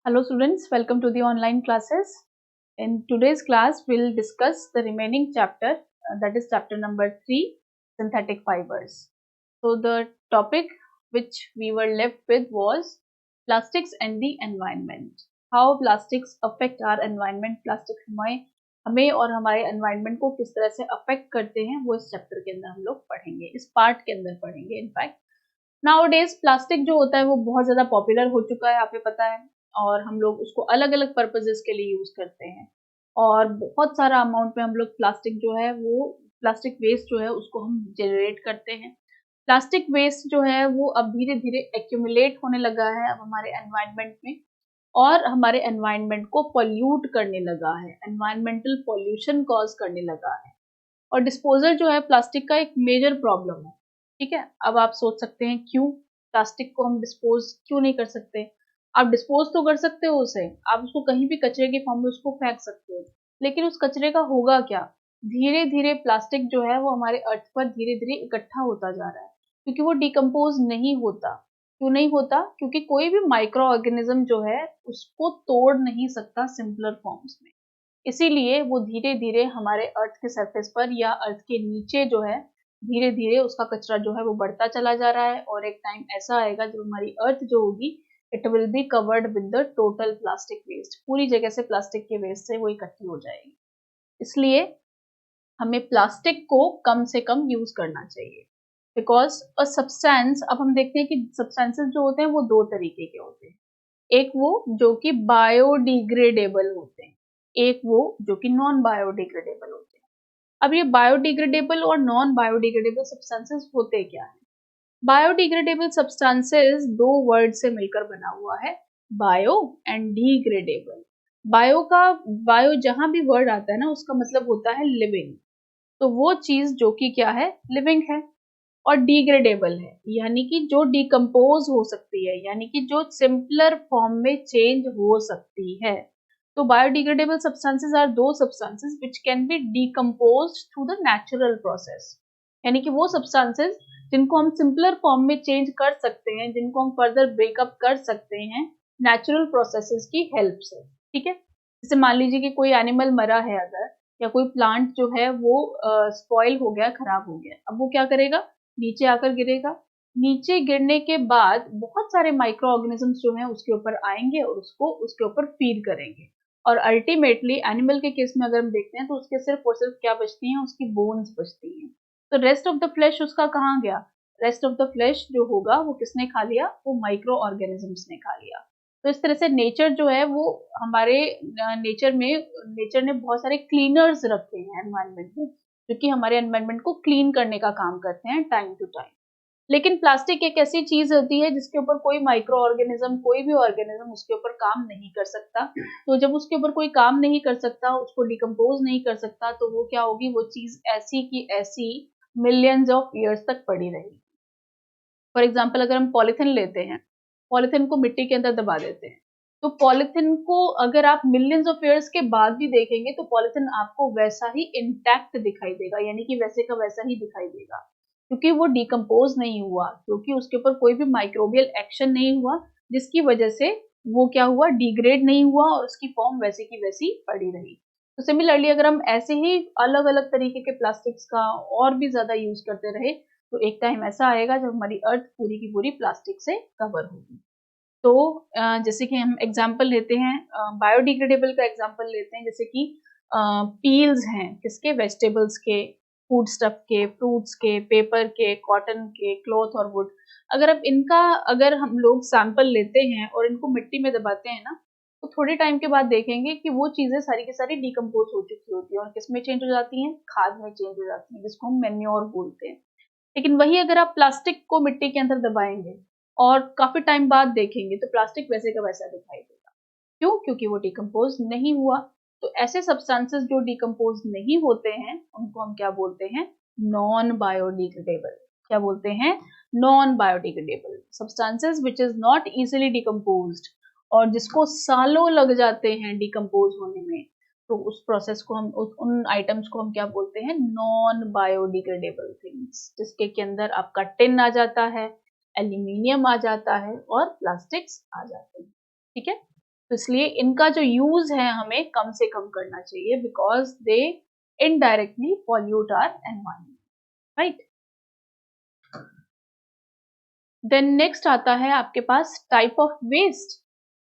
Hello students, welcome to the online classes. In today's class, we'll discuss the remaining chapter, that is chapter number 3, synthetic fibers. So the topic which we were left with was plastics and the environment. How plastics affect our environment, plastic हमें और हमारे environment को किस तरह से affect करते हैं, वो इस chapter के अंदर हम लोग पढ़ेंगे, इस part के अंदर पढ़ेंगे in fact. Nowadays प्लास्टिक जो होता है वो बहुत ज़्यादा पॉपुलर हो चुका है, आपको पता है, और हम लोग उसको अलग अलग पर्पजेस के लिए यूज़ करते हैं और बहुत सारा अमाउंट में हम लोग प्लास्टिक जो है वो प्लास्टिक वेस्ट जो है उसको हम जनरेट करते हैं। प्लास्टिक वेस्ट जो है वो अब धीरे धीरे एक्यूमुलेट होने लगा है अब हमारे एनवायरनमेंट में और हमारे एनवायरनमेंट को पॉल्यूट करने लगा है, एनवायरमेंटल पॉल्यूशन कॉज करने लगा है। और डिस्पोजल जो है प्लास्टिक का एक मेजर प्रॉब्लम है। ठीक है, अब आप सोच सकते हैं क्यों प्लास्टिक को हम डिस्पोज क्यों नहीं कर सकते। आप डिस्पोज तो कर सकते हो उसे, आप उसको कहीं भी कचरे के फॉर्म में उसको फेंक सकते हो, लेकिन उस कचरे का होगा क्या? धीरे धीरे प्लास्टिक जो है वो हमारे अर्थ पर धीरे धीरे इकट्ठा होता जा रहा है क्योंकि वो डिकम्पोज नहीं होता। क्यों नहीं होता? क्योंकि कोई भी माइक्रो ऑर्गेनिज्म जो है उसको तोड़ नहीं सकता सिंपलर फॉर्म्स में, इसीलिए वो धीरे धीरे हमारे अर्थ के सरफेस पर या अर्थ के नीचे जो है धीरे धीरे उसका कचरा जो है वो बढ़ता चला जा रहा है और एक टाइम ऐसा आएगा जब हमारी अर्थ जो होगी it will be covered with the total plastic waste, पूरी जगह से प्लास्टिक के वेस्ट से वो इकट्ठी हो जाएगी। इसलिए हमें प्लास्टिक को कम से कम यूज करना चाहिए बिकॉज अ सब्सटेंस, अब हम देखते हैं कि सब्सटेंसेस जो होते हैं वो दो तरीके के होते हैं, एक वो जो कि बायोडिग्रेडेबल होते हैं, एक वो जो कि नॉन बायोडिग्रेडेबल होते हैं। अब ये बायोडिग्रेडेबल और नॉन बायोडिग्रेडेबल सब्सटेंसेस होते क्या है? बायोडिग्रेडेबल सब्सटेंसेस दो वर्ड से मिलकर बना हुआ है, बायो एंड डिग्रेडेबल। बायो जहां भी वर्ड आता है ना उसका मतलब होता है लिविंग, तो वो चीज जो कि क्या है, लिविंग है। और डिग्रेडेबल है यानी कि जो डिकम्पोज हो सकती है, यानी कि जो सिंपलर फॉर्म में चेंज हो सकती है। तो बायोडिग्रेडेबल सब्सटेंसेस आर दो substances which can be decomposed through the natural process, यानी कि वो सब्सटेंसेस जिनको हम सिंपलर फॉर्म में चेंज कर सकते हैं, जिनको हम फर्दर ब्रेकअप कर सकते हैं नेचुरल प्रोसेसेस की हेल्प से। ठीक है, जैसे मान लीजिए कि कोई एनिमल मरा है अगर, या कोई प्लांट जो है वो स्पॉइल हो गया, खराब हो गया, अब वो क्या करेगा, नीचे आकर गिरेगा। नीचे गिरने के बाद बहुत सारे माइक्रो ऑर्गेनिजम्स जो हैं उसके ऊपर आएंगे और उसको उसके ऊपर फीड करेंगे और अल्टीमेटली एनिमल के केस में अगर हम देखते हैं तो उसके सिर्फ और सिर्फ क्या बचती हैं, उसकी बोन्स बचती हैं। तो रेस्ट ऑफ द फ्लैश उसका कहाँ गया? रेस्ट ऑफ द फ्लैश जो होगा वो किसने खा लिया? वो माइक्रो ऑर्गेनिजम्स ने खा लिया। तो इस तरह से नेचर जो है वो हमारे नेचर ने बहुत सारे क्लीनर्स रखे हैं एनवायरनमेंट में, जो कि हमारे एनवायरनमेंट को क्लीन करने का काम करते हैं टाइम टू टाइम। लेकिन प्लास्टिक एक ऐसी चीज होती है जिसके ऊपर कोई माइक्रो ऑर्गेनिज्म, कोई भी ऑर्गेनिज्म उसके ऊपर काम नहीं कर सकता। तो जब उसके ऊपर कोई काम नहीं कर सकता, उसको डिकम्पोज नहीं कर सकता, तो वो क्या होगी, वो चीज ऐसी की ऐसी मिलियंस ऑफ ईयर्स तक पड़ी रहेगी। फॉर एग्जाम्पल अगर हम पॉलिथिन लेते हैं, पॉलिथिन को मिट्टी के अंदर दबा देते हैं, तो पॉलिथिन को अगर आप मिलियंस ऑफ ईयर्स के बाद भी देखेंगे तो पॉलिथिन आपको वैसा ही इंटैक्ट दिखाई देगा, यानी कि वैसे का वैसा ही दिखाई देगा, क्योंकि वो डिकम्पोज नहीं हुआ, क्योंकि उसके ऊपर कोई भी माइक्रोबियल एक्शन नहीं हुआ जिसकी वजह से वो क्या हुआ, डिग्रेड नहीं हुआ और उसकी फॉर्म वैसे की वैसी पड़ी रही। तो सिमिलरली अगर हम ऐसे ही अलग अलग तरीके के प्लास्टिक्स का और भी ज्यादा यूज करते रहे तो एक टाइम ऐसा आएगा जब हमारी अर्थ पूरी की पूरी प्लास्टिक से कवर होगी। तो जैसे कि हम एग्जाम्पल लेते हैं, बायोडिग्रेडेबल का एग्जाम्पल लेते हैं, जैसे कि पील्स हैं किसके, वेजिटेबल्स के, फूड स्टफ के, फ्रूट्स के, पेपर के, कॉटन के, क्लॉथ और वुड। अगर हम लोग सैंपल लेते हैं और इनको मिट्टी में दबाते हैं ना, तो थोड़े टाइम के बाद देखेंगे कि वो चीजें सारी की सारी डिकम्पोज हो चुकी होती है और किसमें चेंज हो जाती हैं, खाद में चेंज हो जाती है, जिसको हम मेन्योर बोलते हैं। लेकिन वही अगर आप प्लास्टिक को मिट्टी के अंदर दबाएंगे और काफी टाइम बाद देखेंगे तो प्लास्टिक वैसे का वैसा दिखाई देगा। क्यों? क्योंकि वो डिकम्पोज नहीं हुआ। तो ऐसे सब्सटेंसेस जो डिकम्पोज नहीं होते हैं उनको हम क्या बोलते हैं, नॉन बायोडिग्रेडेबल। क्या बोलते हैं? Non biodegradable substances which is not easily decomposed, और जिसको सालों लग जाते हैं डिकम्पोज होने में, तो उस प्रोसेस को हम उन आइटम्स को हम क्या बोलते हैं, नॉन बायोडिग्रेडेबल थिंग्स, जिसके के अंदर आपका टिन आ जाता है, एल्यूमिनियम आ जाता है और प्लास्टिक्स आ जाते हैं। ठीक है, तो इसलिए इनका जो यूज है हमें कम से कम करना चाहिए, because they indirectly pollute our environment, right. Then next आता है आपके पास टाइप ऑफ वेस्ट,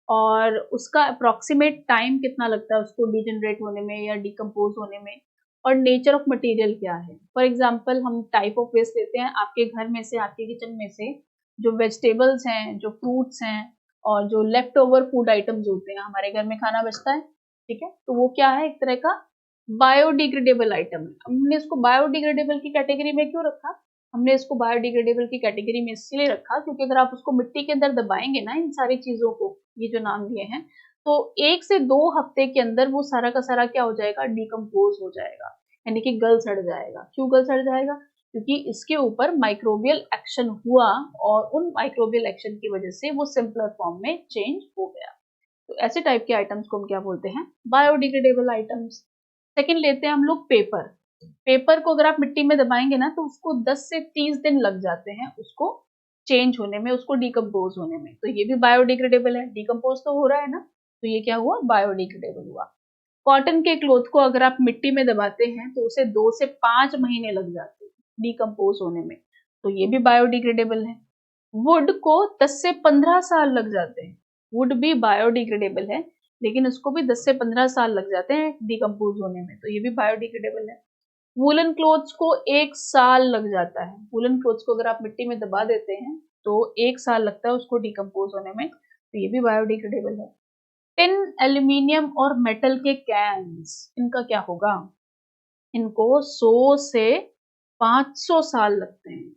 और उसका अप्रोक्सीमेट टाइम कितना लगता है उसको डिजनरेट होने में या डिकम्पोज होने में, और नेचर ऑफ मटेरियल क्या है। फॉर एग्जांपल हम टाइप ऑफ वेस्ट लेते हैं, आपके घर में से, आपके किचन में से जो वेजिटेबल्स हैं, जो फ्रूट्स हैं, और जो लेफ्ट ओवर फूड आइटम्स होते हैं, हमारे घर में खाना बचता है, ठीक है, तो वो क्या है, एक तरह का बायोडिग्रेडेबल आइटम है। हमने इसको बायोडिग्रेडेबल की कैटेगरी में क्यों रखा, हमने इसको बायोडिग्रेडेबल की कैटेगरी में इसलिए रखा क्योंकि अगर आप उसको मिट्टी के अंदर दबाएंगे ना, इन सारी चीजों को, ये जो नाम दिए हैं, तो 1 से 2 हफ्ते के अंदर वो सारा का सारा क्या हो जाएगा, डिकम्पोज हो जाएगा, यानी कि गल सड़ जाएगा। क्यों गल सड़ जाएगा, क्योंकि इसके ऊपर माइक्रोबियल एक्शन हुआ, और उन माइक्रोबियल एक्शन की वजह से वो सिंपलर फॉर्म में चेंज हो गया। तो ऐसे टाइप के आइटम्स को हम क्या बोलते हैं, बायोडिग्रेडेबल आइटम्स। सेकेंड लेते हैं हम लोग पेपर। पेपर को अगर आप मिट्टी में दबाएंगे ना, तो उसको 10 से 30 दिन लग जाते हैं उसको चेंज होने में, उसको डिकम्पोज होने में। तो ये भी बायोडिग्रेडेबल है, डिकम्पोज तो हो रहा है ना, तो ये क्या हुआ, बायोडिग्रेडेबल हुआ। कॉटन के क्लोथ को अगर आप मिट्टी में दबाते हैं तो उसे 2 से 5 महीने लग जाते हैं डिकम्पोज होने में, तो ये भी बायोडिग्रेडेबल है। वुड को 10 से 15 साल लग जाते हैं, वुड भी बायोडिग्रेडेबल है, लेकिन उसको भी 10 से 15 साल लग जाते हैं डिकम्पोज होने में, तो ये भी बायोडिग्रेडेबल है। वूलन क्लोथ्स को 1 साल लग जाता है, वूलन क्लोथ्स को अगर आप मिट्टी में दबा देते हैं तो 1 साल लगता है उसको डिकम्पोज होने में, तो ये भी बायोडिग्रेडेबल है। टिन, एल्यूमिनियम और मेटल के कैन्स, इनका क्या होगा, इनको 100 से 500 साल लगते हैं,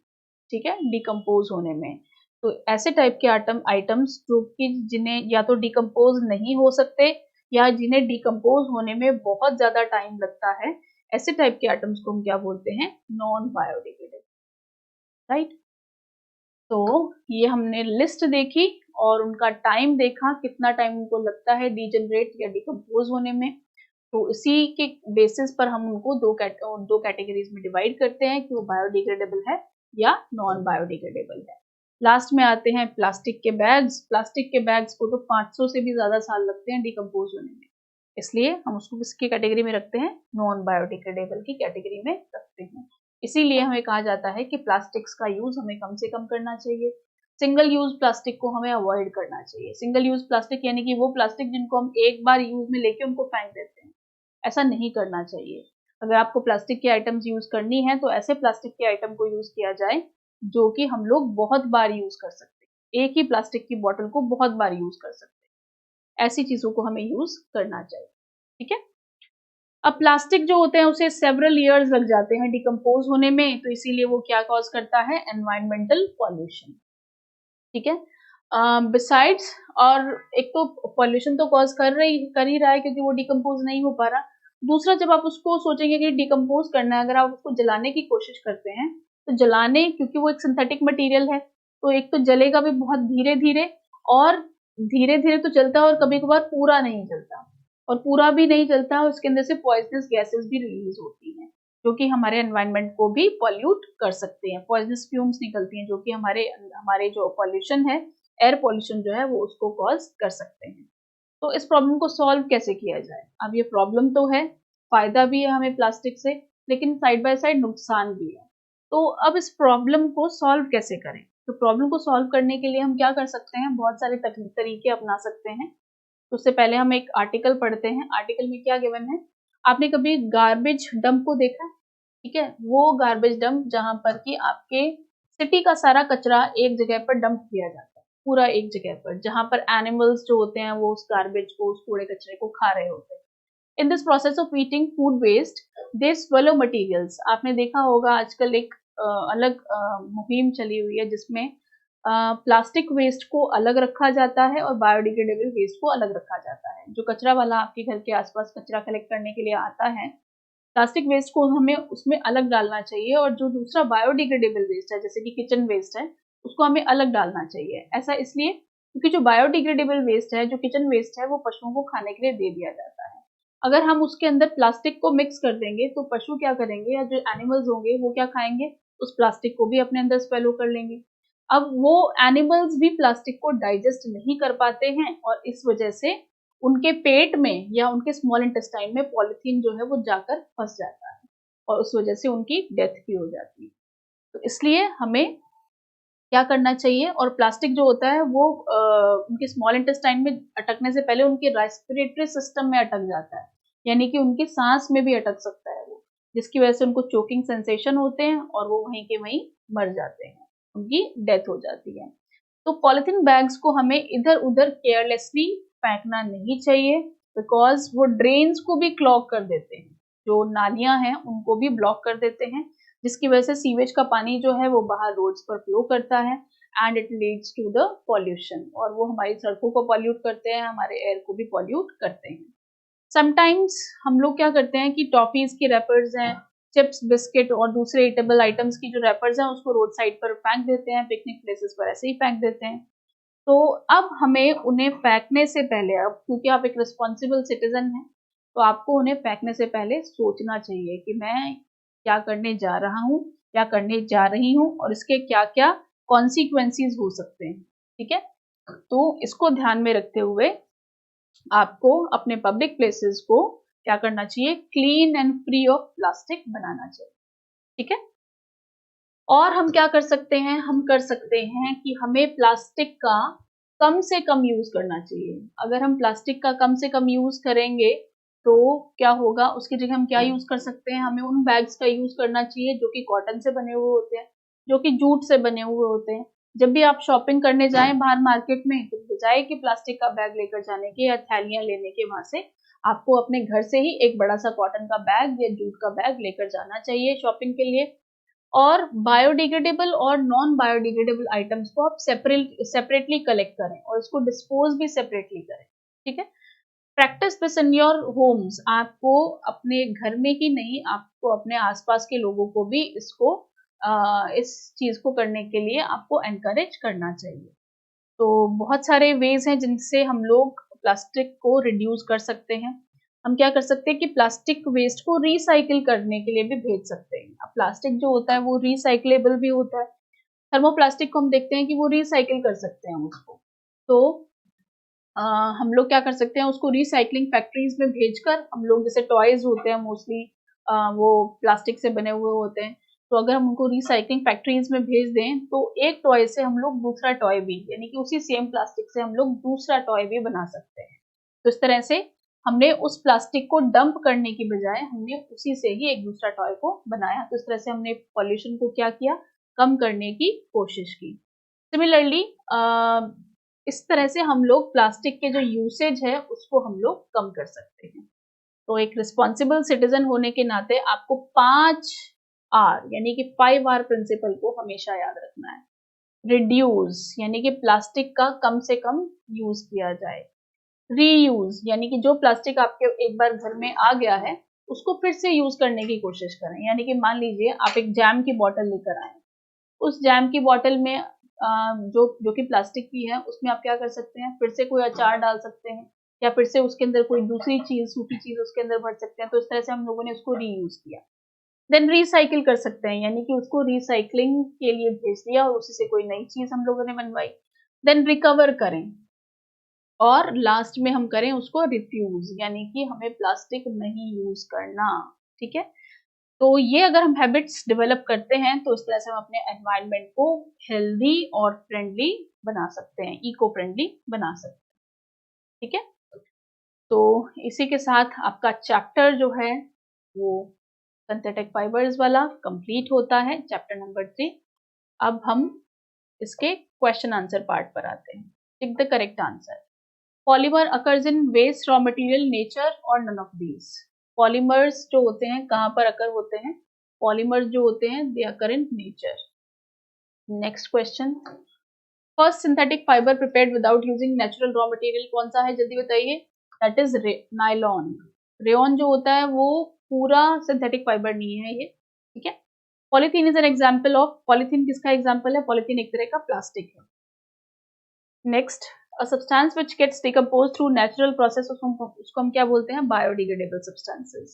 ठीक है, डिकम्पोज होने में। तो ऐसे टाइप के आइटम्स जो कि जिन्हें या तो डिकम्पोज नहीं हो सकते, या जिन्हें डिकम्पोज होने में बहुत ज्यादा टाइम लगता है, ऐसे टाइप के आइटम्स को हम क्या बोलते हैं, नॉन बायोडिग्रेडेबल, राइट। तो ये हमने लिस्ट देखी और उनका टाइम देखा, कितना टाइम उनको लगता है डिजनरेट या डिकम्पोज होने में। तो इसी के बेसिस पर हम उनको दो कैटेगरीज में डिवाइड करते हैं कि वो बायोडिग्रेडेबल है या नॉन बायोडिग्रेडेबल है। लास्ट में आते हैं प्लास्टिक के बैग्स। प्लास्टिक के बैग्स को तो 500 से भी ज्यादा साल लगते हैं डिकम्पोज होने में, इसलिए हम उसको किसकी कैटेगरी में रखते हैं, नॉन बायोडिग्रेडेबल की कैटेगरी में रखते हैं। इसीलिए हमें कहा जाता है कि प्लास्टिक्स का यूज हमें कम से कम करना चाहिए, सिंगल यूज प्लास्टिक को हमें अवॉइड करना चाहिए। सिंगल यूज प्लास्टिक यानी कि वो प्लास्टिक जिनको हम एक बार यूज में लेके उनको फेंक देते हैं, ऐसा नहीं करना चाहिए। अगर आपको प्लास्टिक के आइटम्स यूज करनी है तो ऐसे प्लास्टिक के आइटम को यूज किया जाए जो कि हम लोग बहुत बार यूज कर सकते हैं, एक ही प्लास्टिक की बोतल को बहुत बार यूज कर सकते हैं, ऐसी चीजों को हमें यूज करना चाहिए, ठीक है। अब प्लास्टिक जो होते हैं उसे सेवरल ईयर्स लग जाते हैं डिकम्पोज होने में, तो इसीलिए वो क्या कॉज करता है, एनवायरमेंटल पॉल्यूशन, ठीक है। बिसाइड्स, और एक तो पॉल्यूशन तो कॉज कर ही रहा है क्योंकि वो डिकम्पोज नहीं हो पा रहा। दूसरा, जब आप उसको सोचेंगे कि डिकम्पोज करना है, अगर आप उसको जलाने की कोशिश करते हैं तो जलाने, क्योंकि वो एक सिंथेटिक मटेरियल है, तो एक तो जलेगा भी बहुत धीरे धीरे, और धीरे धीरे तो जलता है और कभी कभार पूरा नहीं जलता, और पूरा भी नहीं जलता, और उसके अंदर से पॉइजनस गैसेस भी रिलीज होती हैं जो कि हमारे एनवायरनमेंट को भी पॉल्यूट कर सकते हैं। पॉइजनस फ्यूम्स निकलती हैं जो कि हमारे जो पॉल्यूशन है, एयर पॉल्यूशन जो है, वो उसको कॉज कर सकते हैं। तो इस प्रॉब्लम को सॉल्व कैसे किया जाए, अब ये प्रॉब्लम तो है, फायदा भी है हमें प्लास्टिक से, लेकिन साइड बाय साइड नुकसान भी है। तो अब इस प्रॉब्लम को सॉल्व कैसे करें, तो प्रॉब्लम को सॉल्व करने के लिए हम क्या कर सकते हैं, बहुत सारे तरीके अपना सकते हैं। तो उससे पहले हम एक आर्टिकल पढ़ते हैं। आर्टिकल में क्या गिवन है, आपने कभी गार्बेज डंप को देखा है, ठीक है, वो गार्बेज डंप जहां पर कि आपके सिटी का सारा कचरा एक जगह पर डंप किया जाता है, पूरा एक जगह पर, जहां पर एनिमल्स जो होते हैं वो उस गार्बेज को, उस कूड़े कचरे को खा रहे होते हैं। In this process of eating food waste they swallow materials. आपने देखा होगा आजकल एक अलग मुहिम चली हुई है जिसमें प्लास्टिक वेस्ट को अलग रखा जाता है और बायोडिग्रेडेबल वेस्ट को अलग रखा जाता है। जो कचरा वाला आपके घर के आसपास कचरा कलेक्ट करने के लिए आता है, प्लास्टिक वेस्ट को हमें उसमें अलग डालना चाहिए, और जो दूसरा बायोडिग्रेडेबल वेस्ट है जैसे कि किचन वेस्ट है, उसको हमें अलग डालना चाहिए। ऐसा इसलिए क्योंकि जो बायोडिग्रेडेबल वेस्ट है, जो किचन वेस्ट है, वो पशुओं को खाने के लिए दे दिया जाता है। अगर हम उसके अंदर प्लास्टिक को मिक्स कर देंगे तो पशु क्या करेंगे, या जो एनिमल्स होंगे वो क्या खाएंगे, उस प्लास्टिक को भी अपने अंदर स्वेलो कर लेंगे। अब वो एनिमल्स भी प्लास्टिक को डाइजेस्ट नहीं कर पाते हैं, और इस वजह से उनके पेट में या उनके स्मॉल इंटेस्टाइन में पॉलीथीन जो है वो जाकर फंस जाता है और उस वजह से उनकी डेथ भी हो जाती है। तो इसलिए हमें क्या करना चाहिए, और प्लास्टिक जो होता है वो उनके स्मॉल इंटेस्टाइन में अटकने से पहले उनके रेस्पिरेटरी सिस्टम में अटक जाता है, यानी कि उनकी सांस में भी अटक सकता है वो, जिसकी वजह से उनको चोकिंग सेंसेशन होते हैं और वो वहीं के वहीं मर जाते हैं, उनकी डेथ हो जाती है। तो पॉलिथीन बैग्स को हमें इधर उधर केयरलेसली फेंकना नहीं चाहिए, बिकॉज वो ड्रेन्स को भी क्लॉग कर देते हैं, जो नालियां हैं उनको भी ब्लॉक कर देते हैं, जिसकी वजह से सीवेज का पानी जो है वो बाहर रोड्स पर फ्लो करता है and it leads to the pollution, और वो हमारी सड़कों को पॉल्यूट करते हैं, हमारे एयर को भी पॉल्यूट करते हैं। समटाइम्स हम लोग क्या करते हैं कि टॉफीज की रैपर्स हैं, चिप्स बिस्किट और दूसरे ईटेबल आइटम्स की जो रैपर्स हैं उसको रोड साइड पर फेंक देते हैं, पिकनिक प्लेसेस पर ऐसे ही फेंक देते हैं। तो अब हमें उन्हें फेंकने से पहले, अब क्योंकि आप एक रिस्पॉन्सिबल सिटीजन हैं, तो आपको उन्हें फेंकने से पहले सोचना चाहिए कि मैं क्या करने जा रहा हूँ, क्या करने जा रही हूँ, और इसके क्या क्या कॉन्सिक्वेंसेस हो सकते हैं। ठीक है, तो इसको ध्यान में रखते हुए आपको अपने पब्लिक प्लेसेस को क्या करना चाहिए, clean and free of plastic बनाना चाहिए। ठीक है, और हम क्या कर सकते हैं, हम कर सकते हैं कि हमें प्लास्टिक का कम से कम यूज करना चाहिए। अगर हम प्लास्टिक का कम से कम यूज करेंगे तो क्या होगा, उसकी जगह हम क्या यूज कर सकते हैं, हमें उन बैग्स का यूज करना चाहिए जो कि कॉटन से बने हुए होते हैं, जो कि जूट से बने हुए होते हैं। जब भी आप शॉपिंग करने जाएं बाहर मार्केट में, तो बजाय कि प्लास्टिक का बैग लेकर जाने के या थैलियां लेने के वहां से, आपको अपने घर से ही एक बड़ा सा कॉटन का बैग या जूट का बैग लेकर जाना चाहिए शॉपिंग के लिए। और बायोडिग्रेडेबल और नॉन बायोडिग्रेडेबल आइटम्स को आप सेपरेटली कलेक्ट करें और इसको डिस्पोज भी सेपरेटली करें। ठीक है, practice this in your homes. आपको अपने घर में ही नहीं, आपको अपने आसपास के लोगों को भी इसको इस चीज को करने के लिए आपको एनकरेज करना चाहिए। तो बहुत सारे वेज हैं जिनसे हम लोग प्लास्टिक को रिड्यूस कर सकते हैं। हम क्या कर सकते हैं कि प्लास्टिक वेस्ट को रिसाइकिल करने के लिए भी भेज सकते हैं। अब प्लास्टिक जो होता है वो रिसाइकलेबल भी होता है। थर्मोप्लास्टिक को हम देखते हैं कि वो रिसाइकिल कर सकते हैं उसको। तो हम लोग क्या कर सकते हैं, उसको रिसाइकलिंग फैक्ट्रीज में भेजकर, हम लोग जैसे टॉयज होते हैं मोस्टली वो प्लास्टिक से बने हुए होते हैं, तो अगर हम उनको रिसाइकलिंग फैक्ट्रीज में भेज दें तो एक टॉय से हम लोग दूसरा टॉय भी, यानी कि उसी सेम प्लास्टिक से हम लोग दूसरा टॉय भी बना सकते हैं। तो इस तरह से हमने उस प्लास्टिक को डंप करने की बजाय हमने उसी से ही एक दूसरा टॉय को बनाया। तो इस तरह से हमने पॉल्यूशन को क्या किया, कम करने की कोशिश की। सिमिलरली इस तरह से हम लोग प्लास्टिक के जो यूसेज है उसको हम लोग कम कर सकते हैं। तो एक रिस्पॉन्सिबल सिटीजन होने के नाते आपको 5R यानी कि 5R प्रिंसिपल को हमेशा याद रखना है। रिड्यूस यानी कि प्लास्टिक का कम से कम यूज किया जाए। रीयूज यानी कि जो प्लास्टिक आपके एक बार घर में आ गया है उसको फिर से यूज करने की कोशिश करें। यानी कि मान लीजिए आप एक जैम की बोतल लेकर आए, उस जैम की बोतल में जो कि प्लास्टिक की है उसमें आप क्या कर सकते हैं, फिर से कोई अचार डाल सकते हैं या फिर से उसके अंदर कोई दूसरी चीज, सूखी चीज उसके अंदर भर सकते हैं। तो इस तरह से हम लोगों ने उसको रीयूज किया। देन रिसाइकिल कर सकते हैं, यानी कि उसको रिसाइकलिंग के लिए भेज दिया और उसी से कोई नई चीज हम लोगों ने बनवाई। देन रिकवर करें, और लास्ट में हम करें उसको रिफ्यूज, यानी कि हमें प्लास्टिक नहीं यूज करना। ठीक है, तो ये अगर हम हैबिट्स डेवलप करते हैं तो इस तरह से हम अपने एनवायरनमेंट को हेल्दी और फ्रेंडली बना सकते हैं, इको फ्रेंडली बना सकते हैं। ठीक है, तो इसी के साथ आपका चैप्टर जो है वो सिंथेटिक फाइबर्स वाला कंप्लीट होता है, चैप्टर नंबर 3। अब हम इसके क्वेश्चन आंसर पार्ट पर आते हैं। Tick the correct answer. Polymer occurs in waste raw material, nature और नन ऑफ दीज। पॉलीमर्स जो होते हैं कहाँ पर अकर होते हैं, पॉलीमर्स जो होते हैं they occur in nature. Next question, first synthetic fibre prepared without using natural raw material कौन सा है, जल्दी बताइए। That is nylon. रेयन जो होता है वो पूरा सिंथेटिक फाइबर नहीं है ये। ठीक है, polythene is an example of, polythene किसका एग्जाम्पल है, पॉलीथीन एक तरह का प्लास्टिक है। Next, a substance which gets decomposed through natural process, उसको हम क्या बोलते हैं, biodegradable substances।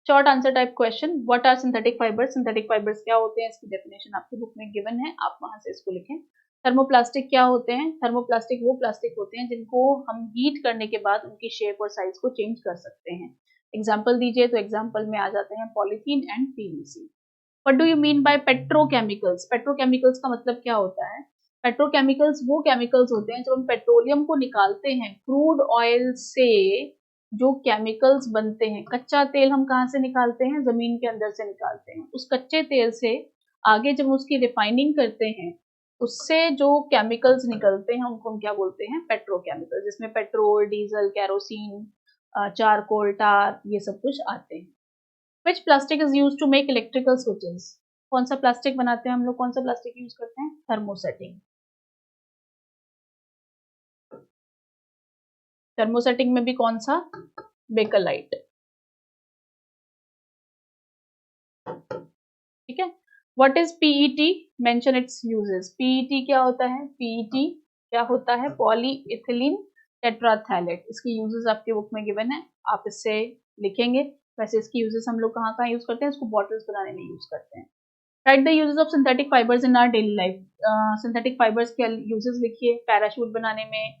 Short answer type question, what are synthetic fibres, synthetic fibres क्या होते हैं, इसकी डेफिनेशन आपकी बुक में गिवन है, आप वहां से इसको लिखें। थर्मोप्लास्टिक क्या होते हैं? थर्मोप्लास्टिक वो प्लास्टिक होते हैं जिनको हम हीट करने के बाद उनकी शेप और साइज को चेंज कर सकते हैं। एग्जाम्पल दीजिए, तो एग्जाम्पल में आ जाते हैं polythene and PVC. What do you mean by petrochemicals? Petrochemicals का मतलब क्या होता है? पेट्रोकेमिकल्स वो केमिकल्स होते हैं जब हम पेट्रोलियम को निकालते हैं क्रूड ऑयल से, जो केमिकल्स बनते हैं। कच्चा तेल हम कहाँ से निकालते हैं? जमीन के अंदर से निकालते हैं। उस कच्चे तेल से आगे जब उसकी रिफाइनिंग करते हैं, उससे जो केमिकल्स निकलते हैं उनको हम क्या बोलते हैं? पेट्रोकेमिकल्स, जिसमें petrol, diesel, kerosene, charcoal, tar, ये सब कुछ आते हैं। Which plastic is use to make electrical switches? कौन सा प्लास्टिक बनाते हैं हम लोग? कौन सा प्लास्टिक यूज करते हैं? थर्मोसेटिंग। थर्मोसेटिंग में भी कौन सा? बेकलाइट। ठीक है। What is PET? Mention it's uses. PET क्या होता है? पीईटी क्या होता है? पॉलीइथिलीन टेट्राथैलेट। इसकी यूजेस आपके बुक में गिवन है, आप इससे लिखेंगे। वैसे इसकी यूजेस हम लोग कहाँ कहाँ यूज करते हैं? इसको बॉटल्स बनाने में यूज करते हैं। Write the uses of synthetic fibres in our daily life. Synthetic fibres के यूजेस लिखिए। पैराशूट बनाने में,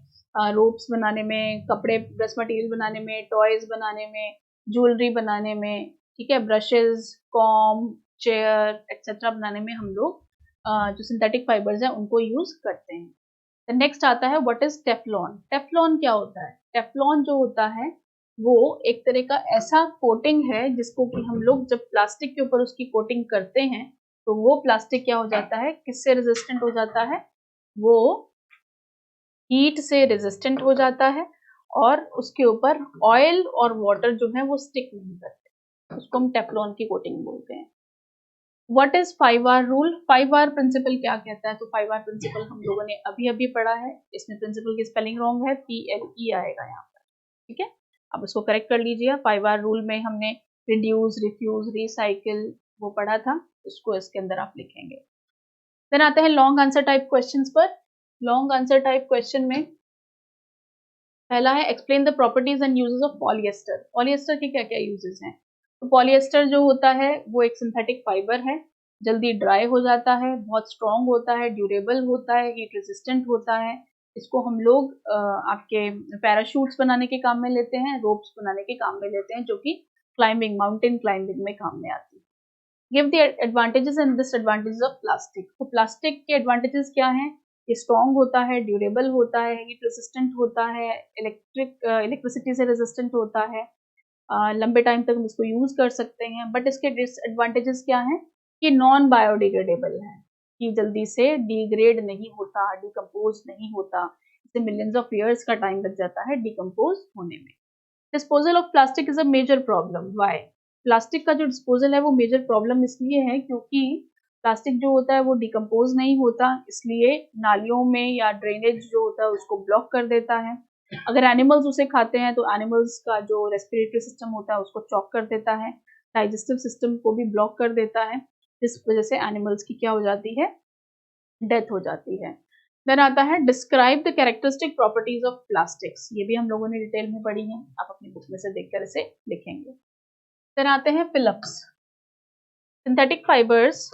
रोप्स बनाने में, कपड़े ब्रश मटेरियल बनाने में, टॉयज बनाने में, ज्वेलरी बनाने में, ठीक है, ब्रशेस, कॉम, चेयर एक्सेट्रा बनाने में हम लोग जो सिंथेटिक फाइबर्स हैं उनको यूज करते हैं। तो नेक्स्ट आता है व्हाट इज टेफ्लॉन? टेफ्लॉन क्या होता है? टेफ्लॉन जो होता है वो एक तरह का ऐसा कोटिंग है जिसको कि हम लोग जब प्लास्टिक के ऊपर उसकी कोटिंग करते हैं तो वो प्लास्टिक क्या हो जाता है? किससे रेजिस्टेंट हो जाता है? वो हीट से रेजिस्टेंट हो जाता है और उसके ऊपर ऑयल और वाटर जो है वो स्टिक नहीं करते। उसको हम टेफ्लॉन की कोटिंग बोलते हैं। What is 5R rule? 5R principal क्या कहता है? तो 5R प्रिंसिपल हम लोगों ने अभी अभी पढ़ा है। इसमें प्रिंसिपल की स्पेलिंग रॉन्ग है, PLE आएगा यहाँ पर। ठीक है, अब उसको करेक्ट कर लीजिए। 5R रूल में हमने रिड्यूस, रिफ्यूज, रिसाइकिल वो पढ़ा था, उसको इसके अंदर आप लिखेंगे। देन आते हैं लॉन्ग आंसर टाइप क्वेश्चंस पर। लॉन्ग आंसर टाइप क्वेश्चन में पहला है explain the properties and uses of polyester. Polyester के क्या क्या यूजेस हैं? तो पॉलिएस्टर जो होता है वो एक सिंथेटिक फाइबर है, जल्दी ड्राई हो जाता है, बहुत स्ट्रॉन्ग होता है, ड्यूरेबल होता है, हीट रेजिस्टेंट होता है। इसको हम लोग आपके पैराशूट्स बनाने के काम में लेते हैं, रोप्स बनाने के काम में लेते हैं, जो कि क्लाइंबिंग, माउंटेन क्लाइंबिंग में काम में आती है। Give the advantages and disadvantages of plastic. तो प्लास्टिक के एडवांटेजेस क्या हैं? ये स्ट्रॉन्ग होता है, ड्यूरेबल होता है, हीट रेजिस्टेंट होता है, इलेक्ट्रिसिटी से रेजिस्टेंट होता है, लंबे टाइम तक हम इसको यूज कर सकते हैं। बट इसके डिसएडवांटेजेस क्या हैं? कि नॉन बायोडिग्रेडेबल है, कि जल्दी से डिग्रेड नहीं होता, डिकम्पोज नहीं होता, इसे मिलियंस ऑफ ईयर्स का टाइम लग जाता है डिकम्पोज होने में। Disposal of plastic is a major problem. Why? Plastic का जो डिस्पोजल है वो मेजर प्रॉब्लम इसलिए है क्योंकि प्लास्टिक जो होता है वो डिकम्पोज नहीं होता, इसलिए नालियों में या ड्रेनेज जो होता है उसको ब्लॉक कर देता है। अगर एनिमल्स उसे खाते हैं तो एनिमल्स का जो रेस्पिरेटरी सिस्टम होता है उसको चॉक कर देता है, डाइजेस्टिव सिस्टम को भी ब्लॉक कर देता है, जिस वजह से एनिमल्स की क्या हो जाती है? डेथ हो जाती है। देन आता है describe the characteristic properties of plastics. ये भी हम लोगों ने डिटेल में पढ़ी है, आप अपनी बुक में से देखकर इसे लिखेंगे। देन आते हैं fill ups. Synthetic fibres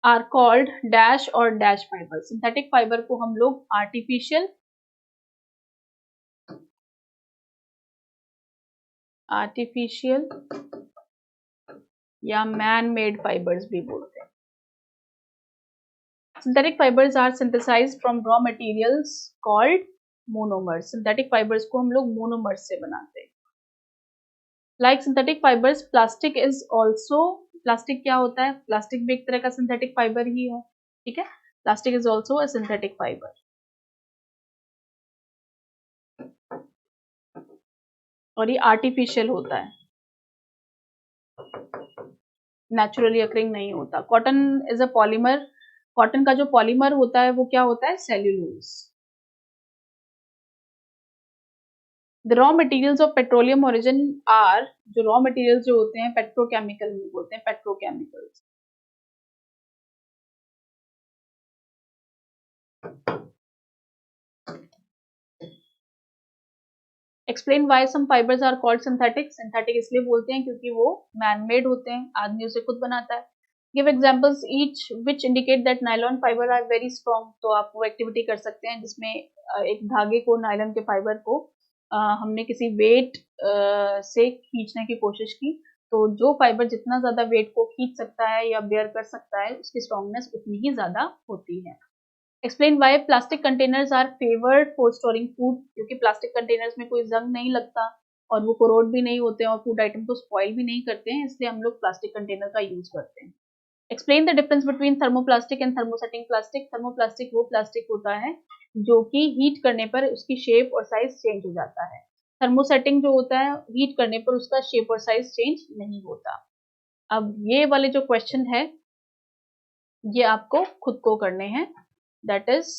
are called dash और डैश फाइबर। सिंथेटिक फाइबर को हम लोग आर्टिफिशियल या मैन मेड फाइबर्स भी बोलते हैं। Synthetic fibres are synthesized from raw materials called monomers. Synthetic fibres को हम लोग मोनोमर्स से बनाते हैं। Like synthetic fibres, plastic is also, plastic क्या होता है? प्लास्टिक भी एक तरह का सिंथेटिक फाइबर ही है। ठीक है, plastic is also a synthetic fibre. और ये आर्टिफिशियल होता है, नेचुरली अकरिंग नहीं होता। Cotton is a polymer. Cotton का जो पॉलीमर होता है वो क्या होता है? Cellulose. The raw materials of petroleum origin are, जो रॉ मटेरियल्स जो होते हैं पेट्रोकेमिकल में बोलते हैं, petrochemicals. Explain why some fibres are called synthetic. Synthetic इसलिए बोलते हैं क्योंकि वो मैनमेड होते हैं, आदमी उसे खुद बनाता है। Give examples each which indicate that nylon fibre are very strong. तो आप वो एक्टिविटी कर सकते हैं जिसमें एक धागे को, नायलॉन के फाइबर को हमने किसी वेट से खींचने की कोशिश की, तो जो फाइबर जितना ज्यादा वेट को खींच सकता है या बेयर कर सकता है, उसकी स्ट्रॉन्गनेस उतनी ही ज्यादा होती है। Explain why plastic containers are favoured for storing food. क्योंकि प्लास्टिक कंटेनर्स में कोई जंग नहीं लगता और वो कोरोड भी नहीं होते हैं और फूड आइटम को स्पॉइल भी नहीं करते हैं, इसलिए हम लोग प्लास्टिक कंटेनर का यूज करते हैं। Explain the difference between thermoplastic and thermosetting plastic. Thermoplastic वो प्लास्टिक होता है जो कि हीट करने पर उसकी शेप और साइज चेंज हो जाता है। थर्मोसेटिंग जो होता है, हीट करने पर उसका शेप और साइज चेंज नहीं होता। अब ये वाले जो क्वेश्चन है ये आपको खुद को करने हैं, that is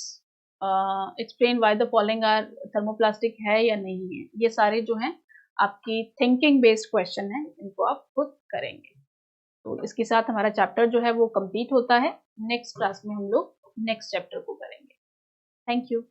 explain why the following are thermoplastic है या नहीं है। ये सारे जो हैं आपकी थिंकिंग बेस्ड क्वेश्चन है, इनको आप खुद करेंगे। तो इसके साथ हमारा चैप्टर जो है वो कंप्लीट होता है। नेक्स्ट क्लास में हम लोग नेक्स्ट चैप्टर को करेंगे। Thank you.